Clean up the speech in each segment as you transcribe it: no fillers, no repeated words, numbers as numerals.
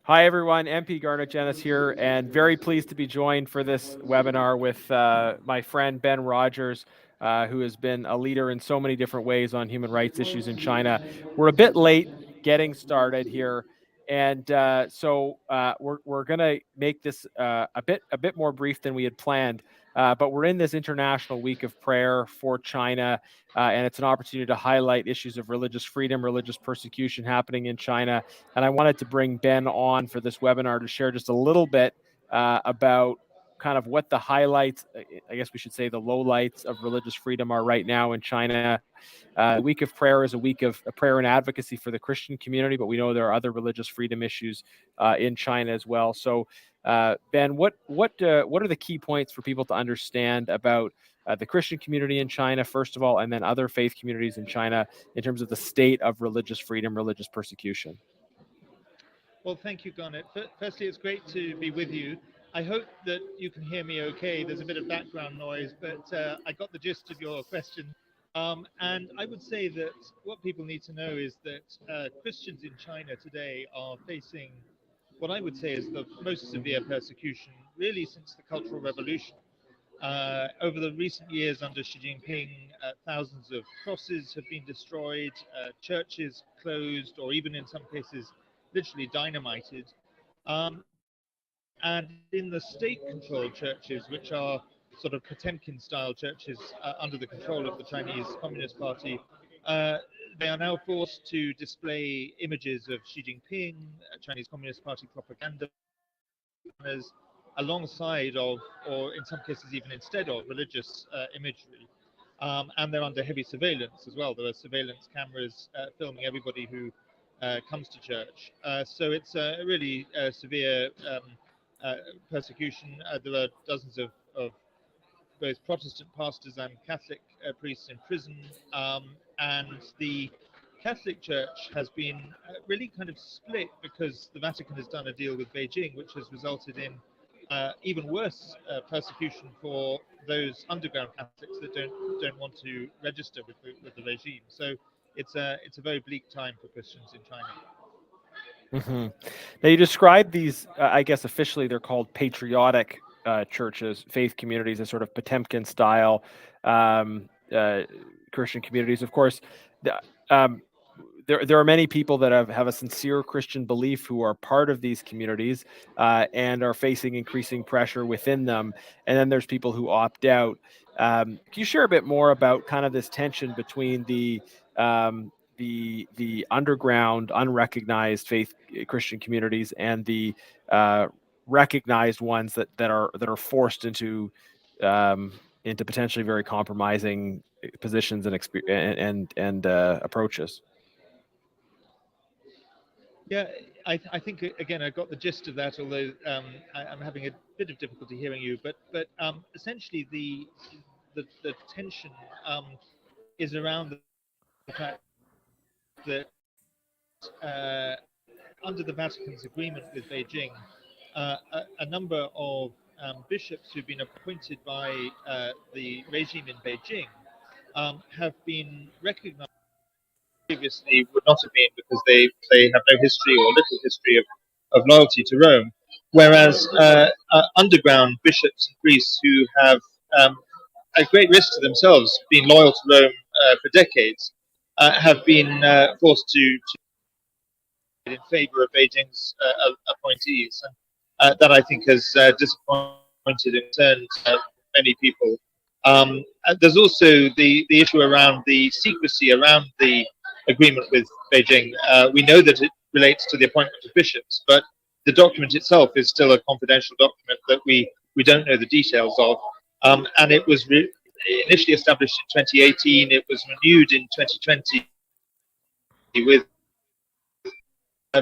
Hi, everyone. MP Garnett-Janis here, and very pleased to be joined for this webinar with my friend Ben Rogers, who has been a leader in so many different ways on human rights issues in China. We're a bit late getting started here, and we're going to make this a bit more brief than we had planned. But we're in this International Week of Prayer for China, and it's an opportunity to highlight issues of religious freedom, religious persecution happening in China. And I wanted to bring Ben on for this webinar to share just a little bit about kind of what the highlights, I guess we should say the lowlights of religious freedom are right now in China. The Week of Prayer is a week of prayer and advocacy for the Christian community, but we know there are other religious freedom issues in China as well. So, Ben, what are the key points for people to understand about the Christian community in China, first of all, and then other faith communities in China in terms of the state of religious freedom, religious persecution? Well, thank you, Garnet. Firstly, it's great to be with you. I hope that you can hear me okay. There's a bit of background noise, but I got the gist of your question. And I would say that what people need to know is that Christians in China today are facing what I would say is the most severe persecution, really, since the Cultural Revolution. Over the recent years under Xi Jinping, thousands of crosses have been destroyed, churches closed, or even in some cases, literally dynamited. And in the state-controlled churches, which are sort of Potemkin-style churches under the control of the Chinese Communist Party, uh, they are now forced to display images of Xi Jinping, Chinese Communist Party propaganda banners, alongside of, or in some cases even instead of, religious imagery. And they're under heavy surveillance as well. There are surveillance cameras filming everybody who comes to church. So it's a really severe uh, persecution. There are dozens of both Protestant pastors and Catholic priests in prison. And the Catholic Church has been really kind of split because the Vatican has done a deal with Beijing, which has resulted in even worse persecution for those underground Catholics that don't want to register with the regime. So it's a very bleak time for Christians in China. Hmm. Now, you describe these, I guess officially they're called patriotic churches, faith communities, as sort of Potemkin style um, uh, Christian communities. Of course, the, um, there are many people that have a sincere Christian belief who are part of these communities and are facing increasing pressure within them. And then there's people who opt out. Can you share a bit more about kind of this tension between um, the underground, unrecognized faith Christian communities and the uh, recognized ones that are forced into potentially very compromising positions and approaches? Yeah, I think again I got the gist of that. Although I'm having a bit of difficulty hearing you, but essentially the tension is around the fact that under the Vatican's agreement with Beijing, a number of bishops who've been appointed by the regime in Beijing have been recognized previously would not have been because they have no history or little history of loyalty to Rome. Whereas underground bishops and priests who have, at great risk to themselves, been loyal to Rome for decades, have been forced to in favour of Beijing's appointees. And that I think has disappointed and concerned many people. There's also the issue around the secrecy around the agreement with Beijing. We know that it relates to the appointment of bishops, but the document itself is still a confidential document that we don't know the details of. And it was initially established in 2018. It was renewed in 2020 with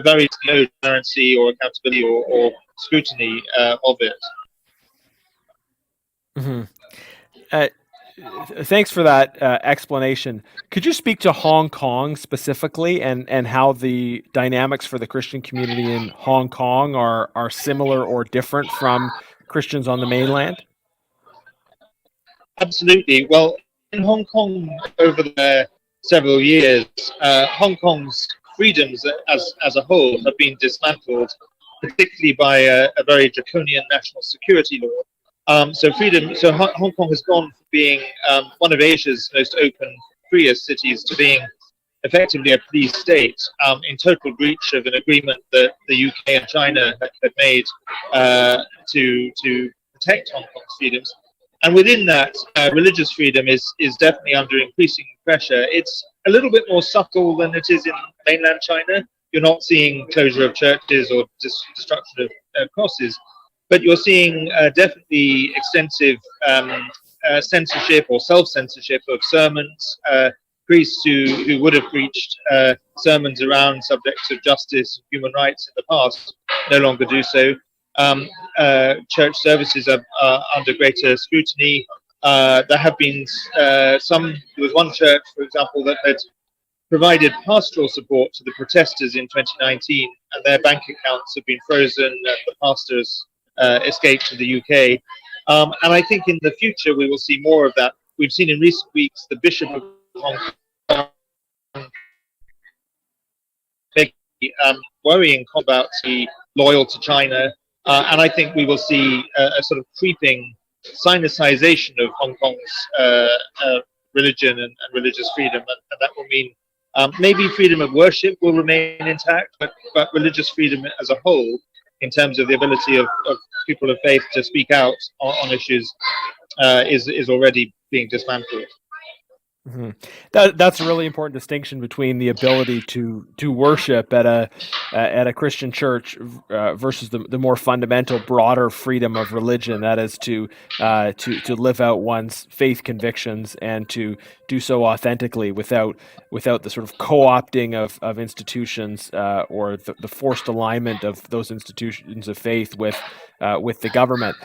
very no transparency or accountability or scrutiny of it. Mhm. Uh, Thanks for that explanation. Could you speak to Hong Kong specifically and how the dynamics for the Christian community in Hong Kong are similar or different from Christians on the mainland? Absolutely. Well, in Hong Kong over the several years, Hong Kong's freedoms as a whole have been dismantled particularly by a very draconian national security law. So Hong Kong has gone from being one of Asia's most open, freest cities to being effectively a police state, in total breach of an agreement that the UK and China had made to protect Hong Kong's freedoms. And within that, religious freedom is definitely under increasing pressure. It's a little bit more subtle than it is in mainland China. You're not seeing closure of churches or destruction of crosses, but you're seeing definitely extensive censorship or self-censorship of sermons. Priests who would have preached sermons around subjects of justice and human rights in the past no longer do so. Church services are under greater scrutiny. There have been there was one church, for example, that had provided pastoral support to the protesters in 2019, and their bank accounts have been frozen, and the pastors escaped to the UK. And I think in the future we will see more of that. We've seen in recent weeks the Bishop of Hong Kong worrying about the loyal to China, and I think we will see a sort of creeping sinicization of Hong Kong's religion and religious freedom, and that will mean maybe freedom of worship will remain intact, but religious freedom as a whole, in terms of the ability of people of faith to speak out on issues, is already being dismantled. Mm-hmm. That's a really important distinction between the ability to worship at a Christian church versus the more fundamental, broader freedom of religion. That is to live out one's faith convictions and to do so authentically without the sort of co-opting of institutions or the forced alignment of those institutions of faith with the government.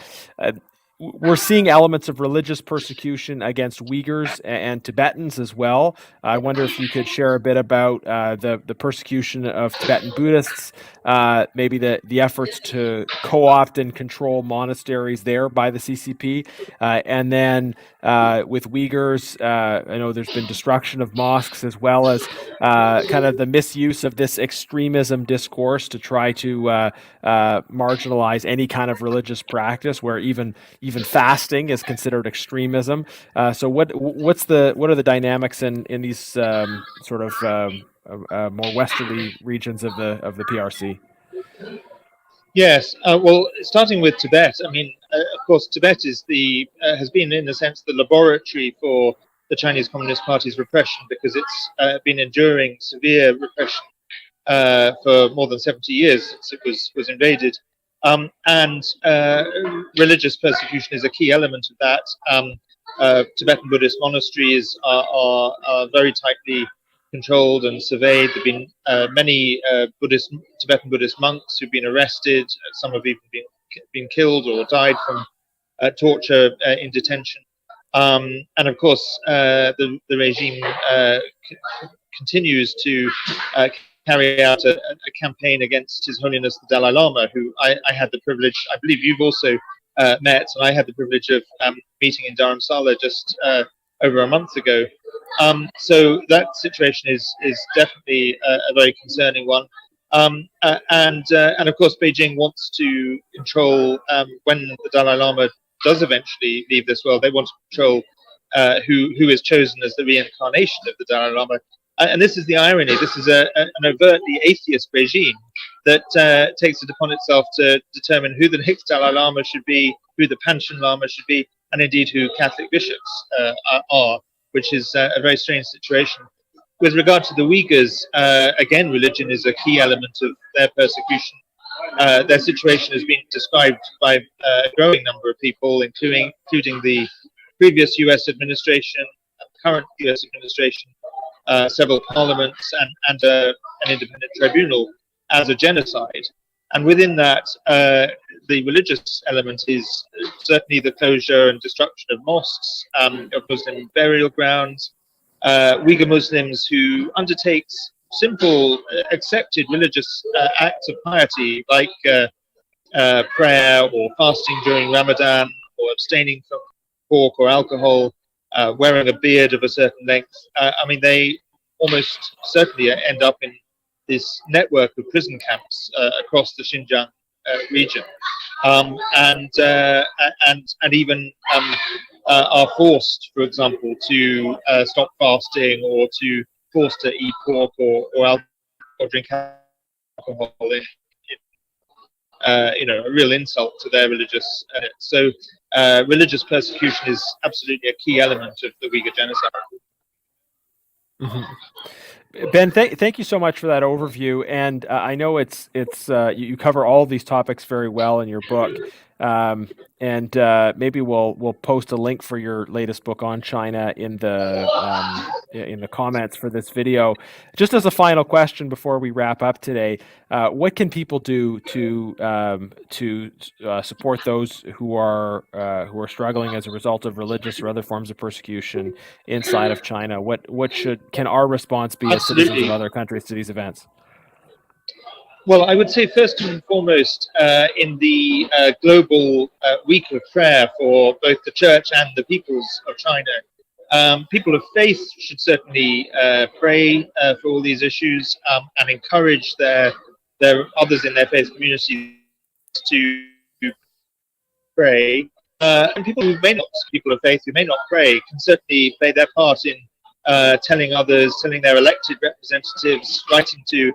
We're seeing elements of religious persecution against Uyghurs and Tibetans as well. I wonder if you could share a bit about the persecution of Tibetan Buddhists, maybe the efforts to co-opt and control monasteries there by the CCP, and then with Uyghurs, I know there's been destruction of mosques as well as kind of the misuse of this extremism discourse to try to marginalize any kind of religious practice, where even fasting is considered extremism. So what are the dynamics in these sort of more westerly regions of the PRC? Yes, well, starting with Tibet, I mean, of course, Tibet is has been, in a sense, the laboratory for the Chinese Communist Party's repression, because it's been enduring severe repression for more than 70 years since it was invaded. And religious persecution is a key element of that. Tibetan Buddhist monasteries are very tightly controlled and surveyed. There have been many Tibetan Buddhist monks who've been arrested. Some have even been killed or died from torture in detention. And of course, the regime continues to carry out a campaign against His Holiness the Dalai Lama, who I had the privilege, I believe you've also met, and I had the privilege of meeting in Dharamsala just over a month ago. So that situation is definitely a very concerning one. And of course, Beijing wants to control, when the Dalai Lama does eventually leave this world, they want to control who is chosen as the reincarnation of the Dalai Lama. And this is the irony. This is an overtly atheist regime that takes it upon itself to determine who the next Dalai Lama should be, who the Panchen Lama should be, and indeed who Catholic bishops are, which is a very strange situation. With regard to the Uyghurs, again, religion is a key element of their persecution. Their situation has been described by a growing number of people, including the previous US administration, current US administration, several parliaments, and an independent tribunal, as a genocide. And within that, the religious element is certainly the closure and destruction of mosques, of Muslim burial grounds, Uyghur Muslims who undertake simple, accepted religious acts of piety, like prayer or fasting during Ramadan, or abstaining from pork or alcohol, wearing a beard of a certain length. I mean, they almost certainly end up in this network of prison camps across the Xinjiang region, and even are forced, for example, to stop fasting or to forced to eat pork or alcohol, or drink alcohol. A real insult to their religious. So religious persecution is absolutely a key element of the Uyghur genocide. Mm-hmm. Ben, thank you so much for that overview. And I know you cover all of these topics very well in your book. And maybe we'll post a link for your latest book on China in the comments for this video. Just as a final question before we wrap up today, what can people do to support those who are struggling as a result of religious or other forms of persecution inside of China? What can our response be as citizens of other countries to these events? Well, I would say first and foremost, in the global week of prayer for both the church and the peoples of China, people of faith should certainly pray for all these issues and encourage their others in their faith communities to pray. And people of faith who may not pray, can certainly play their part in telling their elected representatives, writing to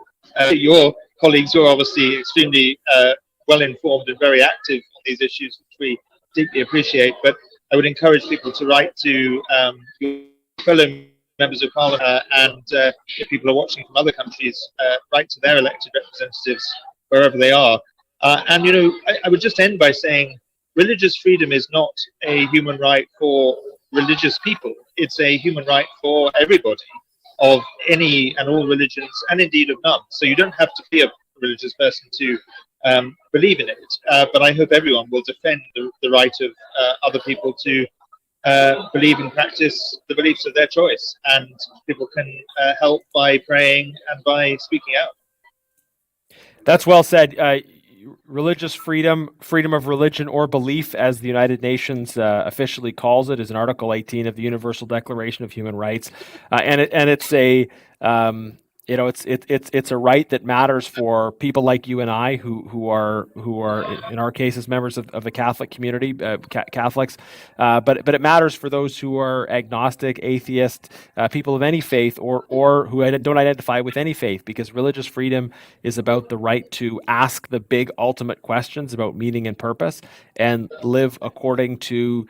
your colleagues who are obviously extremely well informed and very active on these issues, which we deeply appreciate. But I would encourage people to write to your fellow members of parliament and if people are watching from other countries, write to their elected representatives wherever they are. And I would just end by saying religious freedom is not a human right for religious people. It's a human right for everybody, of any and all religions, and indeed of none. So you don't have to be a religious person to believe in it. But I hope everyone will defend the right of other people to believe and practice the beliefs of their choice. And people can help by praying and by speaking out. That's well said. Religious freedom of religion or belief, as the United Nations officially calls it, is in Article 18 of the Universal Declaration of Human Rights, and it's a it's a right that matters for people like you and I, who are in our cases members of the Catholic community, Catholics, but it matters for those who are agnostic, atheist, people of any faith, or who don't identify with any faith, because religious freedom is about the right to ask the big ultimate questions about meaning and purpose and live according to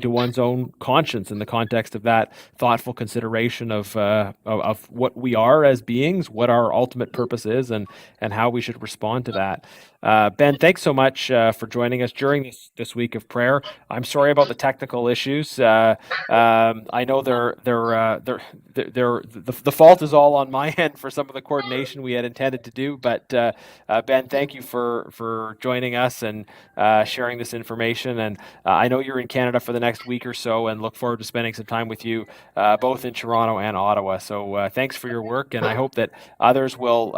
one's own conscience in the context of that thoughtful consideration of what we are as beings, what our ultimate purpose is, and how we should respond to that. Ben, thanks so much for joining us during this week of prayer. I'm sorry about the technical issues. I know the fault is all on my end for some of the coordination we had intended to do. But Ben, thank you for joining us and sharing this information. And I know you're in Canada for the next week or so, and look forward to spending some time with you both in Toronto and Ottawa. So thanks for your work, and I hope that others will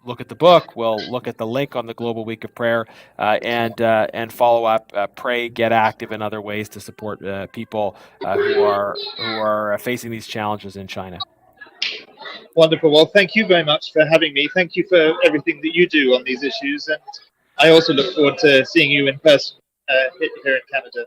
look at the book, will look at the link on the Global Week of Prayer, and follow up, pray, get active in other ways to support people who are facing these challenges in China. Wonderful. Well, thank you very much for having me. Thank you for everything that you do on these issues, and I also look forward to seeing you in person here in Canada.